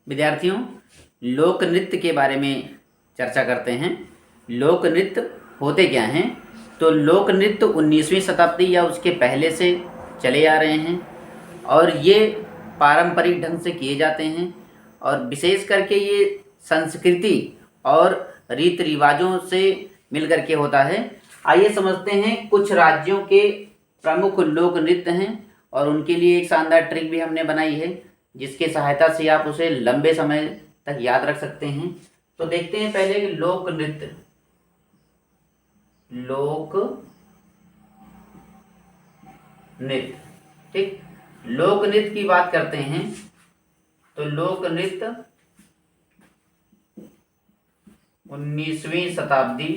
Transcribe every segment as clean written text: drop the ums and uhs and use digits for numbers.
विद्यार्थियों, लोक नृत्य के बारे में चर्चा करते हैं। लोक नृत्य होते क्या हैं? तो लोक नृत्य 19वीं शताब्दी या उसके पहले से चले आ रहे हैं और ये पारंपरिक ढंग से किए जाते हैं और विशेष करके ये संस्कृति और रीति रिवाजों से मिल करके होता है। आइए समझते हैं कुछ राज्यों के प्रमुख लोक नृत्य हैं और उनके लिए एक शानदार ट्रिक भी हमने बनाई है जिसके सहायता से आप उसे लंबे समय तक याद रख सकते हैं। तो देखते हैं पहले लोक नृत्य। लोक नृत्य, ठीक। लोक नृत्य की बात करते हैं तो लोक नृत्य 19वीं शताब्दी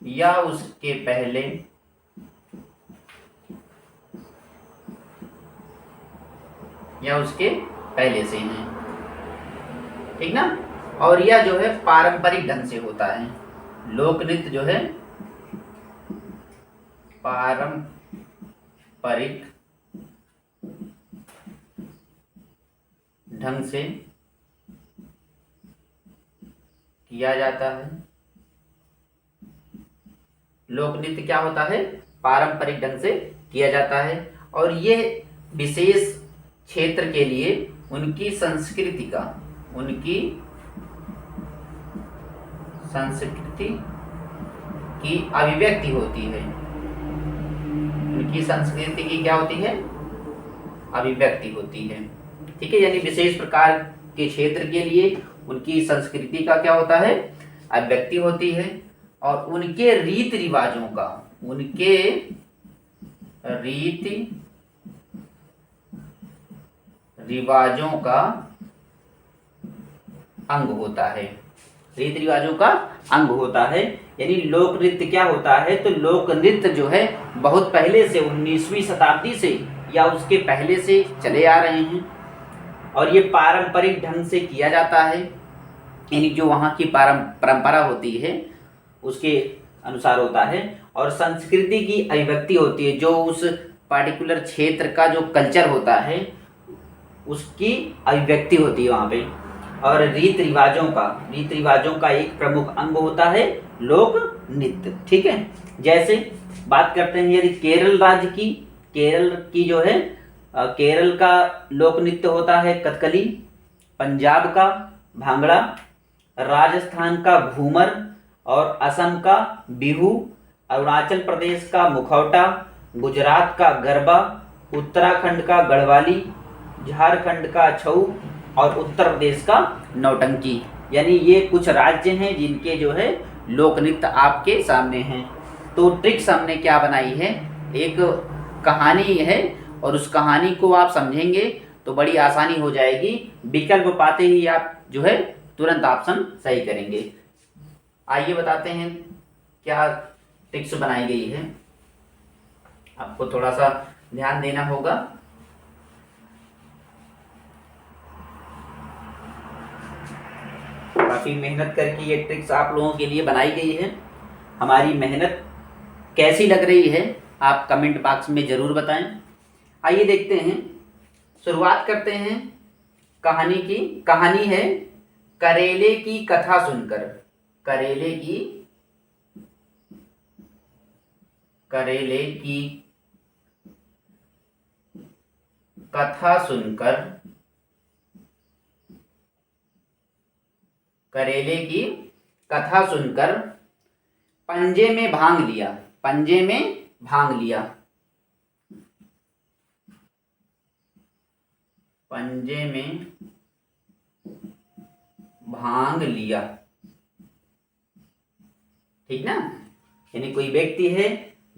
या उसके पहले से हैं, ठीक ना। और यह जो है पारंपरिक ढंग से होता है। लोक नृत्य जो है पारंपरिक ढंग से किया जाता है। लोक नृत्य क्या होता है? पारंपरिक ढंग से किया जाता है और ये विशेष क्षेत्र के लिए उनकी संस्कृति की अभिव्यक्ति होती है। उनकी संस्कृति की क्या होती है? अभिव्यक्ति होती है, ठीक है। यानी विशेष प्रकार के क्षेत्र के लिए उनकी संस्कृति का क्या होता है? अभिव्यक्ति होती है और उनके रीति रिवाजों का अंग होता है। रीति रिवाजों का अंग होता है। यानी लोक नृत्य क्या होता है? तो लोक नृत्य जो है बहुत पहले से 19वीं शताब्दी से या उसके पहले से चले आ रहे हैं और ये पारंपरिक ढंग से किया जाता है। यानी जो वहाँ की परंपरा होती है उसके अनुसार होता है और संस्कृति की अभिव्यक्ति होती है। जो उस पार्टिकुलर क्षेत्र का जो कल्चर होता है उसकी अभिव्यक्ति होती है वहाँ पे। और रीति रिवाजों का एक प्रमुख अंग होता है लोक नृत्य, ठीक है। जैसे बात करते हैं यदि केरल की जो है केरल का लोक नृत्य होता है कथकली, पंजाब का भांगड़ा, राजस्थान का घूमर और असम का बिहू, अरुणाचल प्रदेश का मुखौटा, गुजरात का गरबा, उत्तराखंड का गढ़वाली, झारखंड का छऊ और उत्तर प्रदेश का नौटंकी। यानी ये कुछ राज्य हैं जिनके जो है लोक नृत्य आपके सामने हैं। तो ट्रिक्स हमने क्या बनाई है? एक कहानी है और उस कहानी को आप समझेंगे तो बड़ी आसानी हो जाएगी। विकल्प पाते ही आप जो है तुरंत ऑप्शन सही करेंगे। आइए बताते हैं क्या ट्रिक्स बनाई गई है। आपको थोड़ा सा ध्यान देना होगा। काफ़ी मेहनत करके ये ट्रिक्स आप लोगों के लिए बनाई गई है। हमारी मेहनत कैसी लग रही है आप कमेंट बॉक्स में ज़रूर बताएं। आइए देखते हैं, शुरुआत करते हैं कहानी की। कहानी है करेले की कथा सुनकर। करेले की कथा सुनकर, करेले की कथा सुनकर पंजे में भांग लिया। पंजे में भांग लिया। पंजे में भांग लिया, ठीक ना। यानी कोई व्यक्ति है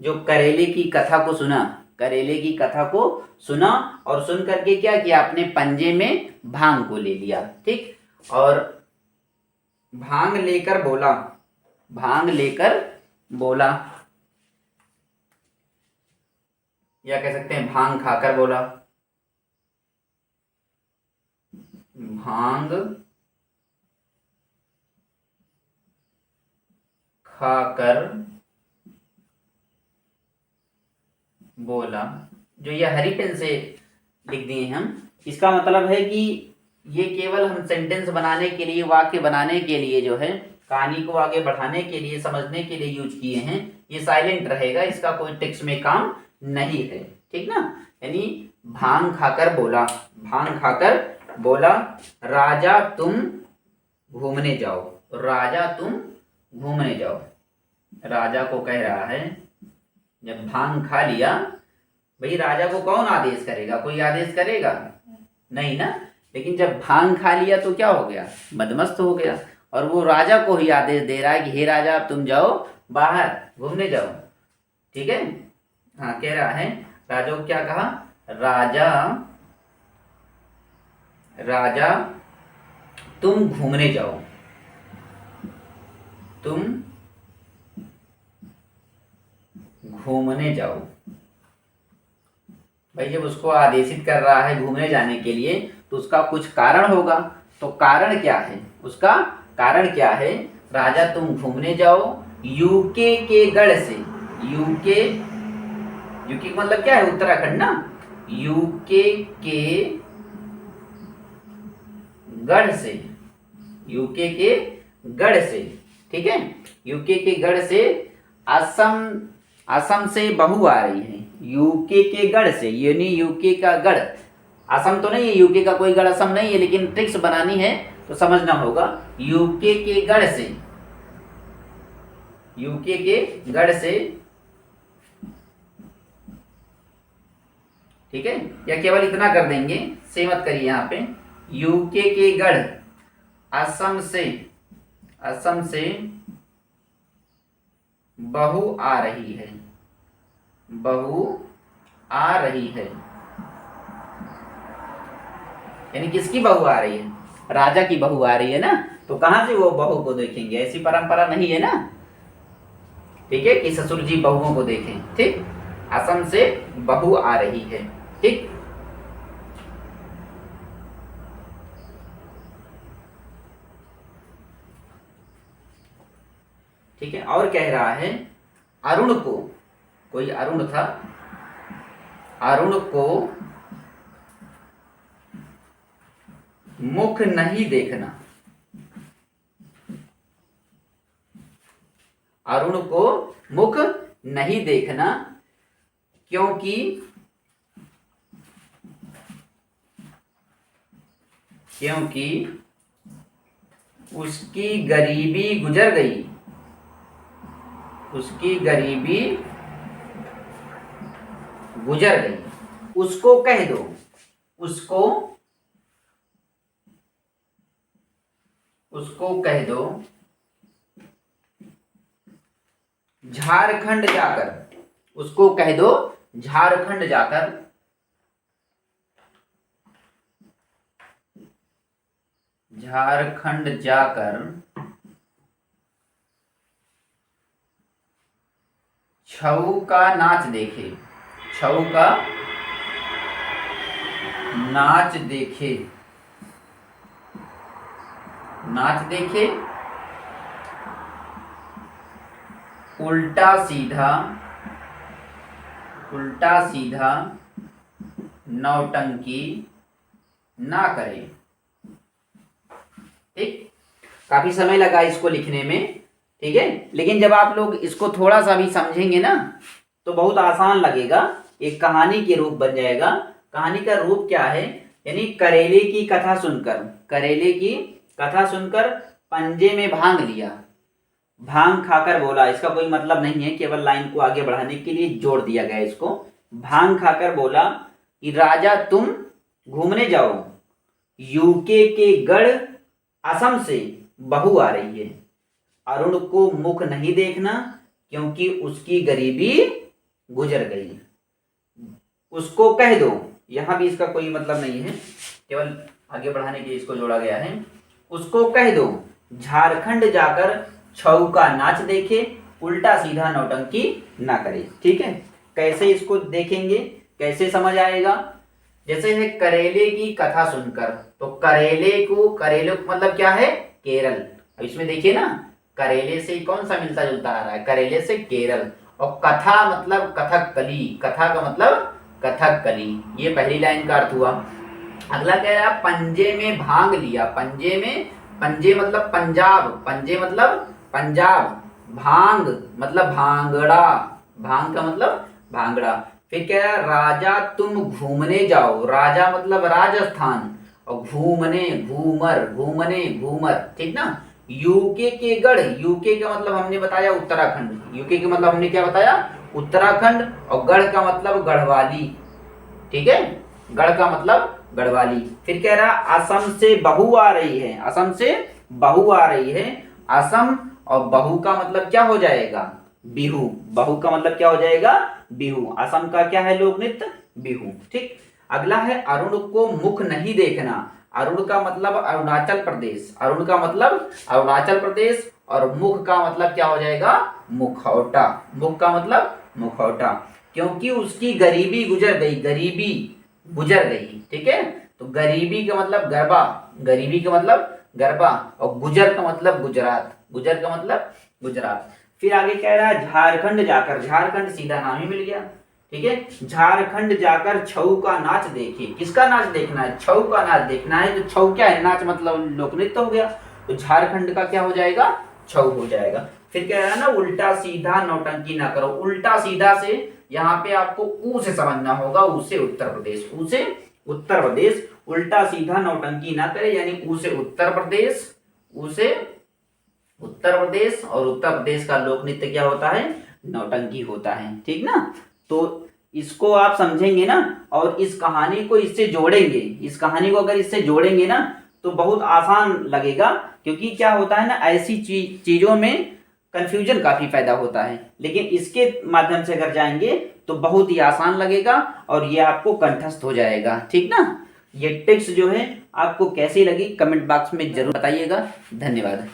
जो करेले की कथा को सुना, करेले की कथा को सुना और सुन करके क्या किया? अपने पंजे में भांग को ले लिया, ठीक। और भांग लेकर बोला या कह सकते हैं भांग खाकर बोला। भांग खाकर बोला। जो ये हरी पेन से लिख दिए हम। इसका मतलब है कि ये केवल हम सेंटेंस बनाने के लिए, वाक्य बनाने के लिए जो है, कहानी को आगे बढ़ाने के लिए, समझने के लिए यूज किए हैं। ये साइलेंट रहेगा, इसका कोई टेक्स्ट में काम नहीं है, ठीक ना। यानी भांग खाकर बोला, भांग खाकर बोला, राजा तुम घूमने जाओ, राजा तुम घूमने जाओ। राजा को कह रहा है, जब भांग खा लिया, भाई राजा को कौन आदेश करेगा, कोई आदेश करेगा नहीं ना। लेकिन जब भांग खा लिया तो क्या हो गया, मदमस्त हो गया, और वो राजा को ही आदेश दे रहा है कि हे राजा अब तुम जाओ बाहर घूमने जाओ, ठीक है। हाँ, कह रहा है, राजा को क्या कहा, राजा राजा तुम घूमने जाओ, तुम घूमने जाओ। भाई जब उसको आदेशित कर रहा है घूमने जाने के लिए तो उसका कुछ कारण होगा। तो कारण क्या है, उसका कारण क्या है, राजा तुम घूमने जाओ यूके के गढ़ से। यूके, यूके मतलब क्या है, उत्तराखंड ना। यूके के गढ़ से, यूके के गढ़ से, ठीक है। यूके के गढ़ से असम, असम से बहू आ रही है। यूके के गढ़ से, यानी यूके का गढ़, असम तो नहीं है, यूके का कोई गढ़ असम नहीं है, लेकिन ट्रिक्स बनानी है तो समझना होगा। यूके के गढ़ से, यूके के गढ़ से, ठीक है। या केवल इतना कर देंगे, से मत करिए यहाँ पे। यूके के गढ़ असम से, असम से बहू आ रही है, बहू आ रही है। यानी किसकी बहू आ रही है, राजा की बहू आ रही है ना। तो कहां से वो बहू को देखेंगे, ऐसी परंपरा नहीं है ना, ठीक है, कि ससुर जी बहुओं को देखें, ठीक। असम से बहू आ रही है, ठीक। ठीक है, और कह रहा है, अरुण को, कोई अरुण था, अरुण को मुख नहीं देखना, अरुण को मुख नहीं देखना, क्योंकि क्योंकि उसकी गरीबी गुजर गई, उसकी गरीबी गुजर गई। उसको कह दो, उसको, उसको कह दो झारखंड जाकर, उसको कह दो झारखंड जाकर, झारखंड जाकर छऊ का नाच देखे, छऊ का नाच देखे, नाच देखे, उल्टा सीधा, उल्टा सीधा नौटंकी ना करे, ठीक। काफी समय लगा इसको लिखने में, ठीक है, लेकिन जब आप लोग इसको थोड़ा सा भी समझेंगे ना तो बहुत आसान लगेगा, एक कहानी के रूप बन जाएगा। कहानी का रूप क्या है, यानी करेले की कथा सुनकर, करेले की कथा सुनकर पंजे में भांग लिया, भांग खाकर बोला, इसका कोई मतलब नहीं है, केवल लाइन को आगे बढ़ाने के लिए जोड़ दिया गया इसको। भांग खाकर बोला कि राजा तुम घूमने जाओ, यूके के गढ़ असम से बहू आ रही है, अरुण को मुख नहीं देखना क्योंकि उसकी गरीबी गुजर गई। उसको कह दो, यहां भी इसका कोई मतलब नहीं है, केवल आगे बढ़ाने के लिए इसको जोड़ा गया है। उसको कह दो झारखंड जाकर छऊ का नाच देखे, उल्टा सीधा नौटंकी ना करे, ठीक है। कैसे इसको देखेंगे, कैसे समझ आएगा, जैसे है करेले की कथा सुनकर, तो करेले को, करेले मतलब क्या है, केरल। अब इसमें देखिए ना, करेले से कौन सा मिलता जुलता आ रहा है, करेले से केरल, और कथा मतलब कथकली, कथा का मतलब कथकली। ये पहली लाइन का अर्थ हुआ। अगला कह रहा है पंजे में भांग लिया। पंजे में, पंजे मतलब पंजाब, पंजे मतलब पंजाब, भांग मतलब भांगड़ा, भांग का मतलब भांगड़ा। फिर कह रहा है राजा तुम घूमने जाओ। राजा मतलब राजस्थान, और घूमने घूमर, घूमने घूमर, ठीक ना। यूके के गढ़, यूके का मतलब हमने बताया उत्तराखंड, यूके का मतलब हमने क्या बताया उत्तराखंड, और गढ़ का मतलब गढ़वाली, ठीक है, गढ़ का मतलब गढ़वाली। फिर कह रहा असम से बहू आ रही है। असम से बहू आ रही है। असम और बहू का मतलब क्या हो जाएगा बिहू। बहू का मतलब क्या हो जाएगा बिहू। असम का क्या है लोक नृत्य बिहू, ठीक। अगला है अरुण को मुख नहीं देखना। अरुण का मतलब अरुणाचल प्रदेश, अरुण का मतलब अरुणाचल प्रदेश, और मुख का मतलब क्या हो जाएगा मुखौटा। मुख का मतलब मुखौटा, क्योंकि उसकी गरीबी गुजर गई, गरीबी गुजर गई, ठीक है। तो गरीबी का मतलब गरबा, गरीबी का मतलब गरबा, और गुजर का मतलब गुजरात, गुजर का मतलब गुजरात। फिर आगे कह रहा है झारखंड जाकर। झारखंड सीधा नाम ही मिल गया, ठीक है। झारखंड जाकर छऊ का नाच देखे। किसका नाच देखना है छऊ का नाच देखना है। तो छऊ क्या है नाच मतलब लोक नृत्य हो गया। तो झारखंड का क्या हो जाएगा छऊ हो जाएगा। फिर कह रहा है ना उल्टा सीधा नौटंकी ना करो। उल्टा सीधा से यहाँ पे आपको ऊ से समझना होगा, ऊ से उत्तर प्रदेश, ऊ से उत्तर प्रदेश। उल्टा सीधा नौटंकी ना करे यानी ऊ से उत्तर प्रदेश, ऊ से उत्तर प्रदेश। और उत्तर प्रदेश का लोक नृत्य क्या होता है नौटंकी होता है, ठीक ना। तो इसको आप समझेंगे ना, और इस कहानी को इससे जोड़ेंगे, इस कहानी को अगर इससे जोड़ेंगे ना तो बहुत आसान लगेगा। क्योंकि क्या होता है ना ऐसी चीजों में कंफ्यूजन काफी पैदा होता है, लेकिन इसके माध्यम से अगर जाएंगे तो बहुत ही आसान लगेगा और ये आपको कंठस्थ हो जाएगा, ठीक ना। ये टिप्स जो है आपको कैसी लगी कमेंट बॉक्स में जरूर बताइएगा। धन्यवाद।